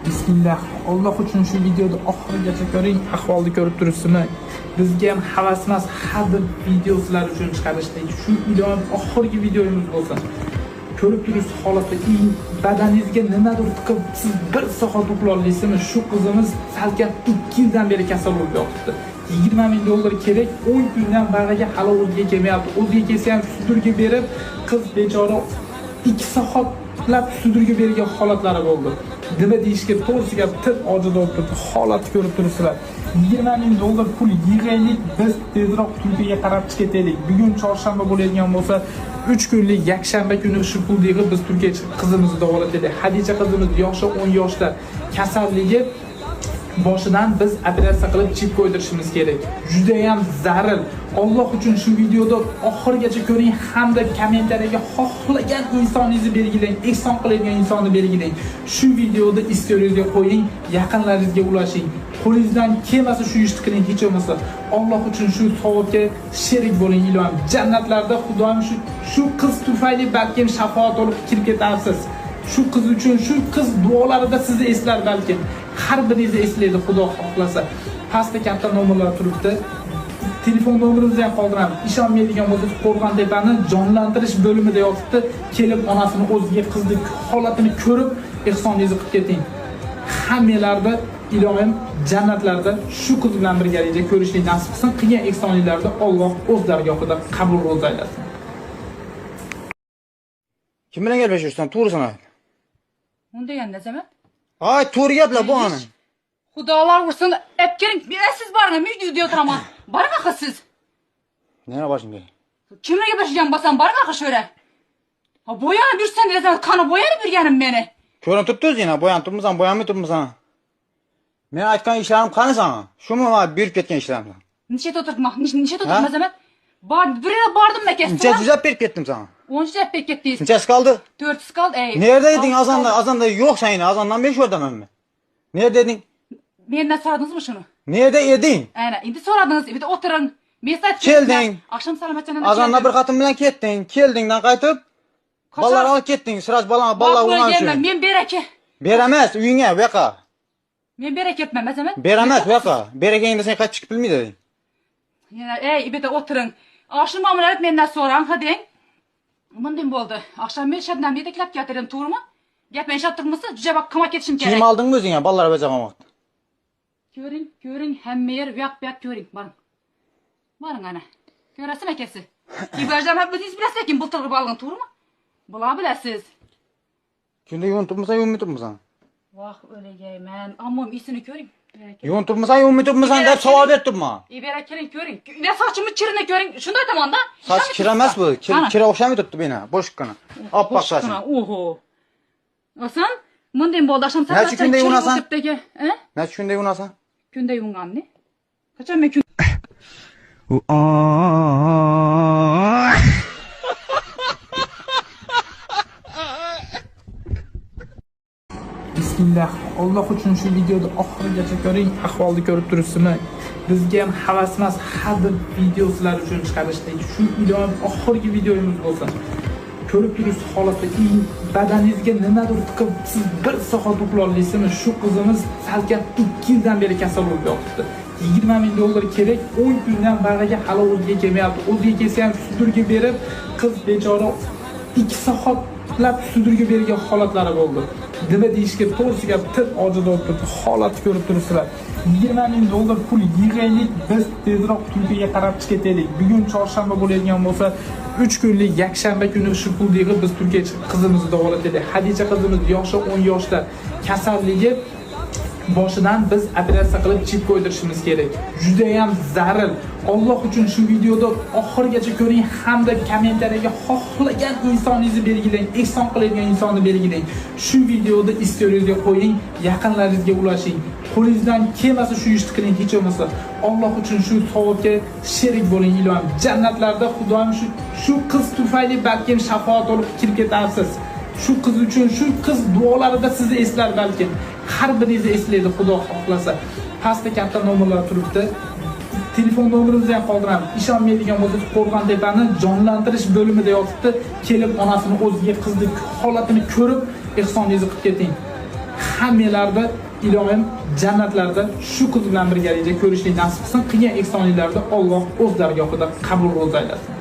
Bismillah. Alloh uchun shu videoni oxirigacha ko'ring, ahvolni ko'rib turibsizmi? Bizga ham havas emas, har bir video sizlar uchun chiqarishdik. Shu iloyim oxirgi videomiz bo'lsin. Ko'rib turibsiz holatda badaningizga nimadir tiqib, siz bir soat uxlolmaysizmi? Shu qizimiz salkam 2 yildan beri kasal bo'lib yotibdi. 20 ming dollar kerak, 10 kundan bag'iga hali o'ziga kelmayapti. O'ziga kelsa ham sudurga berib, qiz bechora 2 soatlab sudurga bergan holatlari bo'ldi. Nima deyishga to'g'risiga til ojiz bo'lib turibdi. Holatni ko'rib turibsizlar. 20 ming dollar pul yig'aylik, biz tezroq Turkiyaga qarab ketaylik. Bugun chorshanba bo'ladigan bo'lsa, 3 kunlik yakshanba kuni shu pulni yig'ib biz Turkiyaga qizimizni davolataylik. Hadicha qizimiz yoshi 10 yoshda, kasalligi boshidan biz operatsiya qilib chip qo'ydirishimiz kerak. Juda ham zarur. Alloh uchun shu videoda oxirigacha ko'ring hamda kommentariyaga xohlagan insoningizni belgilang, ehson qiladigan insonni belgilang. Shu videoda istoriyangizga qo'ying, yaqinlaringizga ulashing. Qo'lingizdan kelmasa shu ishni qiling, hech bo'lmasa Alloh uchun shu savobga sherik bo'ling ilohim. Jannatlarda Xudoim shu qiz tufayli balkim shafoat olib kirib ketarsiz. Shu qiz uchun, shu qiz duolarida sizni eslar balki. Har biringizni eslaydi Xudo xohlasa. Pastda katta nomerlar turibdi. Telefon nomerimizni ham qoldiramiz. Ishonmaydigan bo'lsangiz Qo'rg'on-Tepani jonlantirish bo'limida yotibdi. Kelib onasini o'ziga qizning holatini ko'rib, ehsoningizni qilib keting. Hammalarda ilohim jannatlarda shu qiz bilan birgalikda ko'rishni nasib qilsin. Qilgan ehsoningizlarni Alloh o'z dargohida qabul ro'za aylasin. Kim bilan gaplashishsan? To'g'risini ayt. Unda yana Zamat? Ay, to'g'ri gapla bu ana. Xudolar ursin, epkering. Siz bormi? Men uyda o'tiraman. Bormi siz? Nima boshingga? Kimga gaplashgan bo'lsam, bormi shura? Ha, bo'yanib yursan desan, qani bo'yanib yurganim meni. Ko'rinib turibdi o'zingga, bo'yanib turibmisan, bo'yanmay turibmisan? Men aytgan ishlarim qani sana? Shumi men berib ketgan ishlarim. Necha o'tiribman? Necha o'tiribman Zamat? Bordim makasga. Necha juzab berib ketdim sana? 10 juzab berib ketdingiz. Nechasi qoldi? 400 qoldi. Nerede edin azanda yok senin azandan 5 o'rdaman men. Nerede edin? Mendan so'radingizmi shuni? Nerede edin? Ana, endi so'radingiz, bitta o'tiring. Mesaj Kelding. Akşam salomatchadan Azanda bir xotin bilan ketding, keldingdan qaytib bolalar olib ketding, siraj bolalar o'lgan uchun. Men beraka. Beramas, uyingga, bu yoqqa. Men beraka ketman, Zamat. Beramas, bu yoqqa. Berakangda sen qaytib chiqib bilmaydi. Yana, bitta o'tiring. Akşam muomalat mendan so'rang, hadeng. Bunday bo'ldi. Akşam men Shabnamni yetaklab keltirdim, to'g'rimi? Gapni eshitib turmasa, juda bak qima ketishim kerak. Kiyim oldingmi o'zingga, bolalar bajagan vaqt? Ko'ring, hamma yer bu yoq ko'ring, boring. Boring ana. Ko'rasizmi akasi? Ibajam ham o'zingiz bilasiz lekin bultirib olgan, to'g'rimi? Bular bilasiz. Kunda yuvib turibmisan, yuvmay turibmisan? Voh, o'ligayman. Ammo isini ko'ring. Yuvib turibmisan, yuvmay turibmisan deb savol berib turibman. Ibara keling, ko'ring. Ne sochimni chirini ko'ring. Shunday aytaman-da. Soch kir emas bu. Kira o'xshamay turibdi meni. Bo'shqana. Oppoq sochim. Oho. Osan, bunday bo'ldi. Akşam saat necha kunda yuvasan? Necha kunda yuvasan? Kunda yuvanganni? Qachon men kun Bismillah. Alloh uchun shu videoni oxirigacha ko'ring, ahvolni ko'rib turibsizmi? Bizga ham havas emas, har bir video sizlar uchun chiqarishdik. Shu iloyim oxirgi videomiz bo'lsin. Ko'rib turibsiz holatda badaningizga nimadir tiqib, siz bir soat uxlolmaysizmi? Shu qizimiz salkam 2 yildan beri kasal bo'lib yotibdi. 20 ming dollar kerak, 10 kundan bag'iga hali o'ziga kelmayapti. O'ziga kelsa ham sudurga berib, qiz bechora 2 soatlab sudurga bergan holatlari bo'ldi. Nima deyishga to'g'risiga til ojiz bo'lib turibdi. Holatni ko'rib turibsizlar. 20 ming dollar pul yig'aylik, biz tezroq Turkiyaga qarab ketaylik. Bugun chorshanba bo'ladigan bo'lsa, 3 kunlik yakshanba kuni shu pulni yig'ib biz Turkiyaga qizimizni davolataylik. Hadicha qizimiz yoshi 10 yoshda, kasalligi boshidan biz operatsiya qilib chip qo'ydirishimiz kerak. Juda ham zarur. Alloh uchun shu videoda oxirigacha ko'ring hamda kommentariyaga xohlagan insoningizni belgilang, ehson qiladigan insonni belgilang. Shu videoda istoriyangizga qo'ying, yaqinlaringizga ulashing. Qo'lingizdan kelmasa shu ishni qiling, hech bo'lmasa Alloh uchun shu savobga sherik bo'ling ilohim. Jannatlarda Xudoim shu qiz tufayli balkim shafoat olib kirib ketarsiz. Shu qiz uchun, shu qiz duolarida sizni eslar balki. Har biringizni eslaydi Xudo xohlasa. Pastda katta nomerlar turibdi. Telefon nomerimizni ham qoldiramiz. Ishonmaydigan bo'lsangiz Qo'rg'on-Tepani jonlantirish bo'limida yotibdi. Kelib onasini o'ziga qizning holatini ko'rib, ehsoningizni qilib keting. hammalarda ilohim jannatlarda shu qiz bilan birgalikda ko'rishni nasib qilsin. Qilgan ehsoninglarni Alloh o'z dargohida qabul ro'za aylasin.